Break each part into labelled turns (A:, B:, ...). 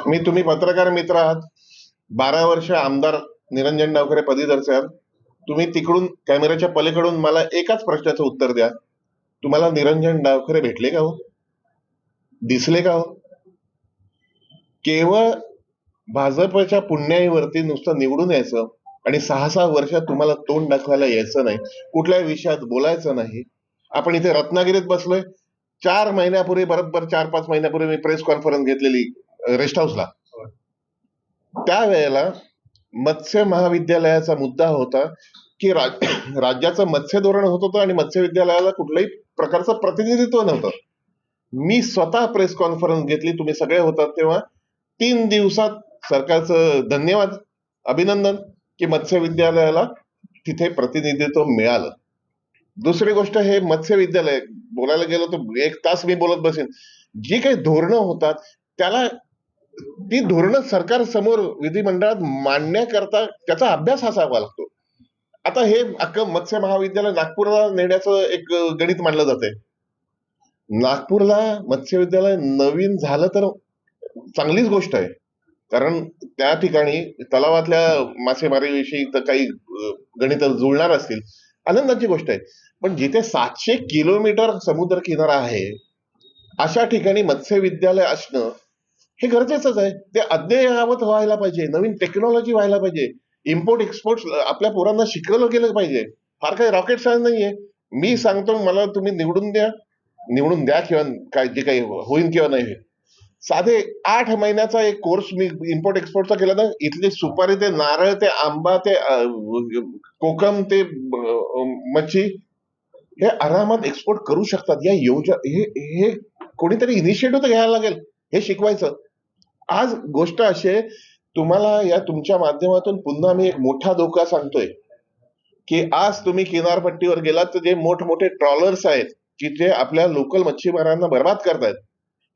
A: तुम्ही पत्रकार मित्र आहात, 12 वर्ष आमदार निरंजन डावखरे पदवीधर आहात. तुम्ही तिकडून कॅमेऱ्याच्या पलीकडून मला एकाच प्रश्नाचं उत्तर द्या. तुम्हाला निरंजन डावखरे भेटले का हो? दिसले का हो? केवळ भाजपच्या पुण्याईवरती नुसतं निवडून यायचं आणि 6-6 वर्ष तुम्हाला तोंड दाखवायला यायचं नाही, कुठल्या विषयात बोलायचं नाही. आपण इथे रत्नागिरीत बसलोय. 4 महिन्यापूर्वी, बरोबर 4-5 महिन्यापूर्वी मी प्रेस कॉन्फरन्स घेतलेली रेस्ट हाऊसला. त्यावेळेला मत्स्य महाविद्यालयाचा मुद्दा होता की राज्याचं मत्स्य धोरण होत होतं आणि मत्स्य विद्यालयाला कुठल्याही प्रकारचं प्रतिनिधित्व नव्हतं. मी स्वतः प्रेस कॉन्फरन्स घेतली, तुम्ही सगळे होतात तेव्हा. 3 दिवसात सरकारचं धन्यवाद, अभिनंदन की मत्स्य विद्यालयाला तिथे प्रतिनिधित्व मिळालं. दुसरी गोष्ट, हे मत्स्य विद्यालय बोलायला गेलो तर 1 तास मी बोलत बसेन. जी काही धोरणं होतात त्याला ती धोरणं सरकार समोर विधिमंडळात मांडण्याकरता त्याचा अभ्यास असावा लागतो. आता हे अख्खं मत्स्य महाविद्यालय नागपूरला नेण्याचं एक गणित मांडलं जाते. नागपूरला मत्स्य विद्यालय नवीन झालं तर चांगलीच गोष्ट आहे, कारण त्या ठिकाणी तलावातल्या मासेमारीविषयी तर काही गणित जुळणार असतील, आनंदाची गोष्ट आहे. पण जिथे 700 किलोमीटर समुद्र किनारा आहे अशा ठिकाणी मत्स्य विद्यालय असणं हे गरजेचंच आहे. ते अद्ययावत व्हायला पाहिजे, नवीन टेक्नॉलॉजी व्हायला पाहिजे, इम्पोर्ट एक्सपोर्ट आपल्या पोरांना शिकवलं गेलं पाहिजे. फार काही रॉकेट सायन्स नाहीये. मी सांगतो, मला तुम्ही निवडून द्या किंवा काय जे काही होईल किंवा नाही होईल. साधे 8 महिन्याचा एक कोर्स मी इम्पोर्ट एक्सपोर्टचा केला ना, इथली सुपारी ते नारळ ते आंबा ते कोकम ते मच्छी हे आरामात एक्सपोर्ट करू शकतात. या हे कोणीतरी इनिशिएटिव्ह तर घ्यायला लागेल, हे शिकवायचं. आज गोष्ट अशी आहे, तुम्हाला या तुमच्या माध्यमातून पुन्हा मी एक मोठा धोका सांगतोय की आज तुम्ही किनारपट्टीवर गेलात तर जे मोठमोठे ट्रॉलर्स आहेत की जे आपल्या लोकल मच्छीमारांना बर्बाद करतायत,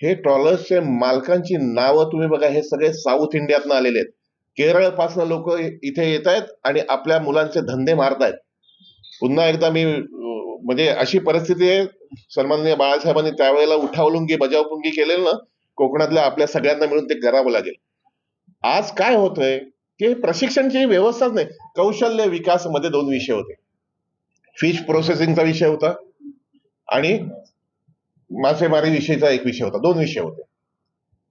A: हे ट्रॉलर्सचे मालकांची नावं तुम्ही बघा. हे सगळे साऊथ इंडियातनं आलेले आहेत. केरळपासून लोक इथे येत आहेत आणि आपल्या मुलांचे धंदे मारतायत. पुन्हा एकदा मी म्हणजे अशी परिस्थिती आहे, सन्माननीय बाळासाहेबांनी त्यावेळेला उठावलुंगी बजावलुंगी केलेलं ना, कोकणातल्या आपल्या सगळ्यांना मिळून ते करावं लागेल. आज काय होतंय की प्रशिक्षणची व्यवस्थाच नाही. कौशल्य विकास मध्ये 2 विषय होते. फिश प्रोसेसिंगचा विषय होता आणि मासेमारी विषयीचा एक विषय होता. 2 विषय होते.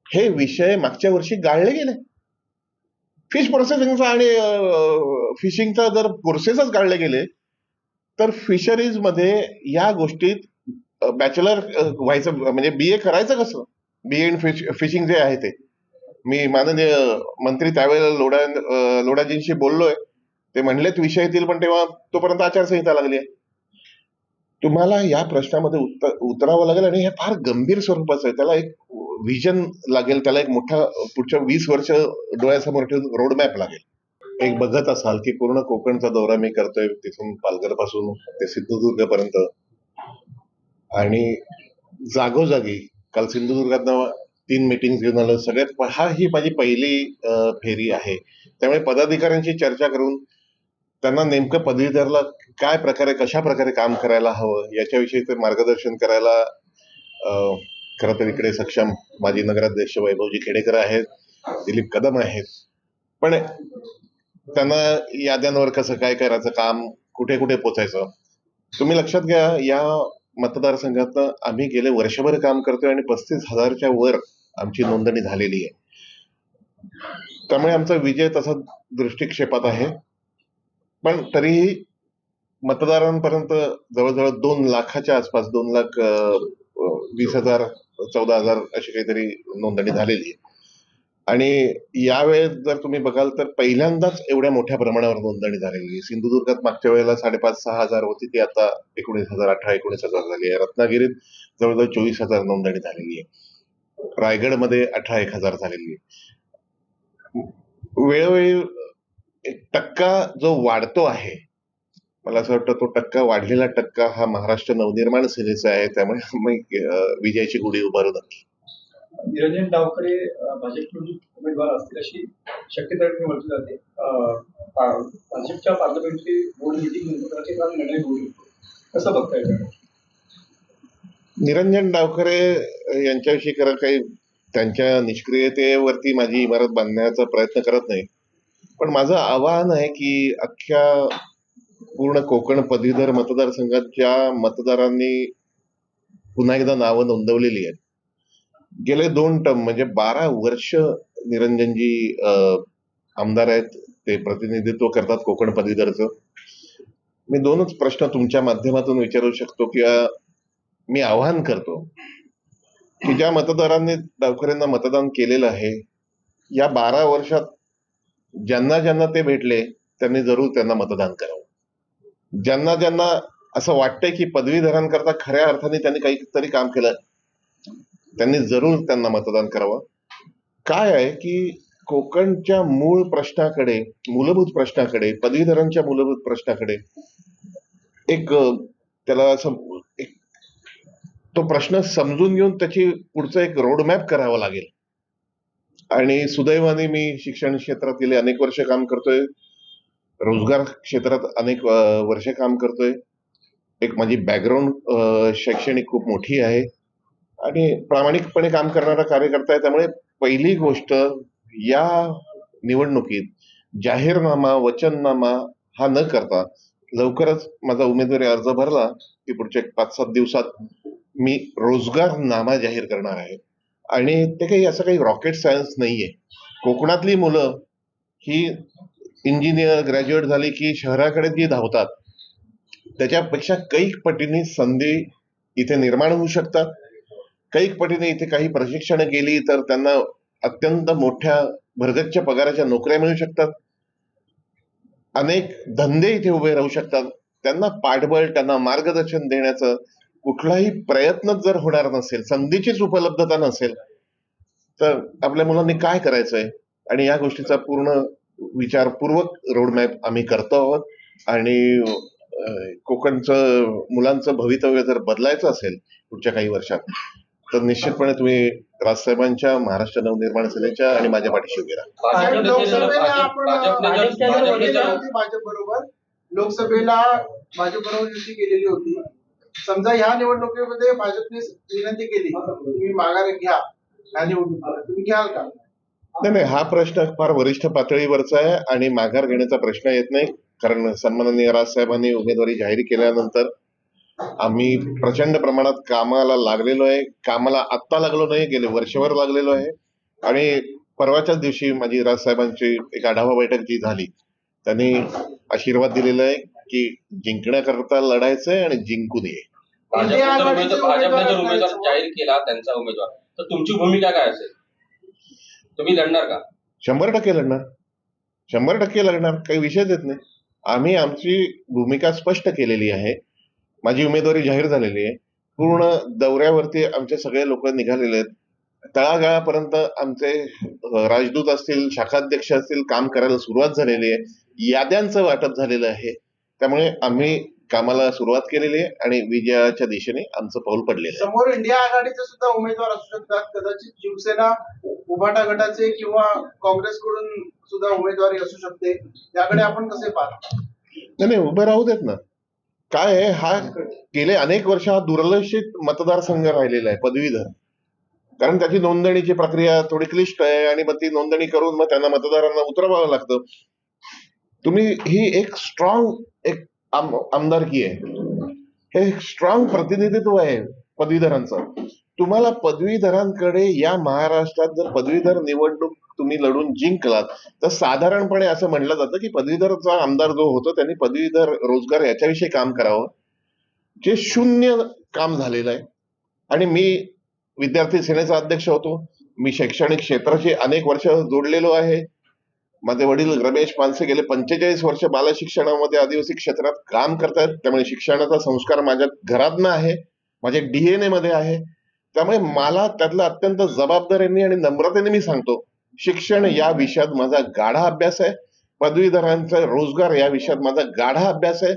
A: हे विषय मागच्या वर्षी गाळले गेले. फिश प्रोसेसिंगचा आणि फिशिंगचा जर कोर्सेसच गाळले गेले तर फिशरीज मध्ये या गोष्टीत बॅचलर व्हायचं म्हणजे BA करायचं कसं? BA इन फिशिंग जे आहे ते. मी माननीय मंत्री त्यावेळेला लोढाजींशी बोललोय. ते म्हणलेत विषय येतील, पण तेव्हा तोपर्यंत आचारसंहिता लागली आहे. तुम्हाला या प्रश्नामध्ये उतरावं लागेल आणि हे फार गंभीर स्वरूपाचं आहे. त्याला एक व्हिजन लागेल, त्याला एक मोठा पुढच्या 20 वर्ष डोळ्यासमोर ठेवून रोडमॅप लागेल. एक बघत असाल की पूर्ण कोकणचा दौरा मी करतोय, तिथून पालघर पासून ते सिंधुदुर्ग पर्यंत, आणि जागोजागी काल सिंधुदुर्गात 3 मीटिंग घेऊन आलो. सगळ्यात ही माझी पहिली फेरी आहे. त्यामुळे पदाधिकाऱ्यांशी चर्चा करून त्यांना नेमकं पदवीधरला काय प्रकारे कशा प्रकारे काम करायला हवं याच्याविषयी ते मार्गदर्शन करायला खरं तर इकडे सक्षम माजी नगराध्यक्ष वैभवजी खेडेकर आहेत, दिलीप कदम आहेत. पण त्यांना याद्यांवर कसं काय करायचं, काम कुठे कुठे पोचायचं. तुम्ही लक्षात घ्या, या मतदारसंघात आम्ही गेले वर्षभर काम करतोय आणि 35,000च्या वर आमची नोंदणी झालेली आहे. त्यामुळे आमचा विजय तसा दृष्टिक्षेपात आहे. पण तरीही मतदारांपर्यंत जवळजवळ 2 लाखाच्या आसपास, 2,20,000 14,000 अशी काहीतरी नोंदणी झालेली आहे. आणि यावेळेस जर तुम्ही बघाल तर पहिल्यांदाच एवढ्या मोठ्या प्रमाणावर नोंदणी झालेली आहे. सिंधुदुर्गात मागच्या वेळेला 5,500-6 हजार होती, ती आता 19,000, 18-19,000 झाली आहे. रत्नागिरीत जवळजवळ 24,000 नोंदणी झालेली आहे. रायगडमध्ये 18-1,000 झालेली आहे. वेळोवेळी एक टक्का जो वाढतो आहे, मला असं वाटतं तो टक्का, वाढलेला टक्का हा महाराष्ट्र नवनिर्माण सेनेचा आहे. त्यामुळे आम्ही विजयाची गुढी उभारू नक्की.
B: निरंजन डावखरे भाजपकडून उमेदवार असतील अशी शक्यता म्हटली जाते. भाजपच्या पार्लमेंटरी बोर्ड मीटिंग नंतर निर्णय होऊ शकतो, कसं बघता येईल?
A: निरंजन डावखरे यांच्याविषयी खरं काही त्यांच्या निष्क्रियतेवरती माझी इमारत बांधण्याचा प्रयत्न करत नाही. पण माझं आवाहन आहे की अख्ख्या पूर्ण कोकण पदवीधर मतदारसंघात ज्या मतदारांनी पुन्हा एकदा नावं नोंदवलेली आहेत, गेले 2 टर्म म्हणजे 12 वर्ष निरंजनजी आमदार आहेत, ते प्रतिनिधित्व करतात कोकण पदवीधरचं. मी 2च प्रश्न तुमच्या माध्यमातून विचारू शकतो किंवा मी आवाहन करतो की ज्या मतदारांनी डावखरेंना मतदान केलेलं आहे, या 12 वर्षात ज्यांना ज्यांना ते भेटले त्यांनी जरूर त्यांना मतदान करावं. ज्यांना ज्यांना असं वाटतंय की पदवीधरांकरता खऱ्या अर्थाने त्यांनी काहीतरी काम केलं, त्यांनी जरूर त्यांना मतदान करावं. काय आहे की कोकणच्या मूळ प्रश्नाकडे, मूलभूत प्रश्नाकडे, पदवीधरांच्या मूलभूत प्रश्नाकडे एक त्याला असं एक तो प्रश्न समजून घेऊन त्याची पुढचं एक रोडमॅप करावा लागेल. आणि सुदैवाने मी शिक्षण क्षेत्रात गेले अनेक वर्ष काम करतोय, रोजगार क्षेत्रात अनेक वर्ष काम करतोय. एक माझी बॅकग्राऊंड शैक्षणिक खूप मोठी आहे आणि प्रामाणिकपणे काम करणारा कार्यकर्ता आहे. त्यामुळे पहिली गोष्ट, या निवडणुकीत जाहीरनामा, वचननामा हा न करता लवकरच माझा उमेदवारी अर्ज भरला की पुढच्या 5-7 दिवसात मी रोजगार नामा जाहीर करणार आहे. आणि ते काही असं काही रॉकेट सायन्स नाहीये. कोकणातली मुलं ही इंजिनियर ग्रॅज्युएट झाली की शहराकडे जी धावतात, त्याच्यापेक्षा कैक पटीने संधी इथे निर्माण होऊ शकतात. कैक पटीने इथे काही प्रशिक्षण गेली तर त्यांना अत्यंत मोठ्या भरगच्च पगाराच्या नोकऱ्या मिळू शकतात. अनेक धंदे इथे उभे राहू शकतात. त्यांना पाठबळ, त्यांना मार्गदर्शन देण्याचं कुठलाही प्रयत्न जर होणार नसेल, संधीचीच उपलब्धता नसेल, तर आपल्या मुलांनी काय करायचंय? आणि या गोष्टीचा पूर्ण विचारपूर्वक रोडमॅप आम्ही करतो आहोत. आणि कोकणचं मुलांचं भवितव्य जर बदलायचं असेल पुढच्या काही वर्षात, तर निश्चितपणे तुम्ही राजसाहेबांच्या, महाराष्ट्र नवनिर्माण सेनेच्या आणि माझ्या पाठीशी उभे राहा.
B: भाजपने
C: लोकसभेला आपण
B: भाजपने जर
C: भाजप बरोबर लोकसभेला भाजप बरोबर युती केलेली होती. समजा ह्या निवडणुकीमध्ये भाजपने विनंती केली तुम्ही माघार घ्या ह्या निवडणुकीला, तुम्ही घ्याल का?
A: नाही, हा प्रश्न फार वरिष्ठ पातळीवरचा आहे आणि माघार घेण्याचा प्रश्न येत नाही. कारण सन्माननीय राजसाहेबांनी उमेदवारी जाहीर केल्यानंतर आम्ही प्रचंड प्रमाणात कामाला लागलेलो आहे. कामाला आत्ता लागलो नाही, गेले वर्षभर लागलेलो आहे. आणि परवाच्याच दिवशी माझी राजसाहेबांची एक आढावा बैठक जी झाली, त्यांनी आशीर्वाद दिलेला आहे की जिंकण्याकरता लढायचंय आणि जिंकून ये.
B: भाजपने जर उमेदवार जाहीर केला त्यांचा उमेदवार, तर तुमची भूमिका काय असेल? तुम्ही लढणार का?
A: 100% लढणार, 100% लढणार, काही विषयच येत नाही. आम्ही आमची भूमिका स्पष्ट केलेली आहे. माझी उमेदवारी जाहीर झालेली आहे. पूर्ण दौऱ्यावरती आमचे सगळे लोक निघालेले आहेत. तळागाळापर्यंत आमचे राजदूत असतील, शाखाध्यक्ष असतील, काम करायला सुरुवात झालेली आहे. याद्यांचं वाटप झालेलं आहे. त्यामुळे आम्ही कामाला सुरुवात केलेली आहे आणि विजयाच्या दिशेने आमचं पाऊल पडलेलं आहे.
C: समोर इंडिया आघाडीचे सुद्धा उमेदवार असू शकतात. कदाचित शिवसेना, उभाटा गटाचे किंवा काँग्रेसकडून सुद्धा उमेदवारी असू शकते. त्याकडे आपण कसे पाहता?
A: नाही, उभे राहू देत ना. काय आहे, हा गेले अनेक वर्ष हा दुर्लक्षित मतदारसंघ राहिलेला आहे पदवीधर. कारण त्याची नोंदणीची प्रक्रिया थोडी क्लिष्ट आहे आणि मग ती नोंदणी करून मग त्यांना मतदारांना उतरवावं लागतं. तुम्ही ही एक स्ट्रॉंग एक आमदारकी आहे, हे स्ट्रॉंग प्रतिनिधित्व आहे पदवीधरांचं. तुम्हाला पदवीधरांकडे या महाराष्ट्रात जर पदवीधर निवडणूक तुम्ही लढून जिंकलात, तर साधारणपणे असं म्हटलं जातं की पदवीधरचा आमदार जो होतो त्यांनी पदवीधर रोजगार याच्याविषयी काम करावं, जे शून्य काम झालेलं आहे. आणि मी विद्यार्थी सेनेचा अध्यक्ष होतो. मी शैक्षणिक क्षेत्राशी अनेक वर्ष जोडलेलो आहे. माझे वडील रमेश पानसे गेले 45 वर्ष बालशिक्षणामध्ये आदिवासी क्षेत्रात काम करतायत. त्यामुळे शिक्षणाचा संस्कार माझ्या घरातनं आहे, माझ्या DNA मध्ये आहे. त्यामुळे मला त्यातलं अत्यंत जबाबदारीने आणि नम्रतेने मी सांगतो, शिक्षण या विषयात माझा गाढा अभ्यास आहे. पदवीधरांचा रोजगार या विषयात माझा गाढा अभ्यास आहे.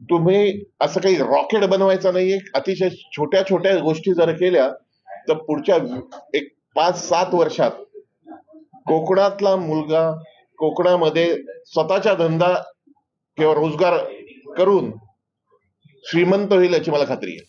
A: तुम्ही असं काही रॉकेट बनवायचं नाहीये. अतिशय छोट्या छोट्या गोष्टी जर केल्या तर पुढच्या एक 5-7 वर्षात कोकणातला मुलगा कोकणामध्ये स्वतःचा धंदा किंवा रोजगार करून श्रीमंत होईल याची मला खात्री आहे.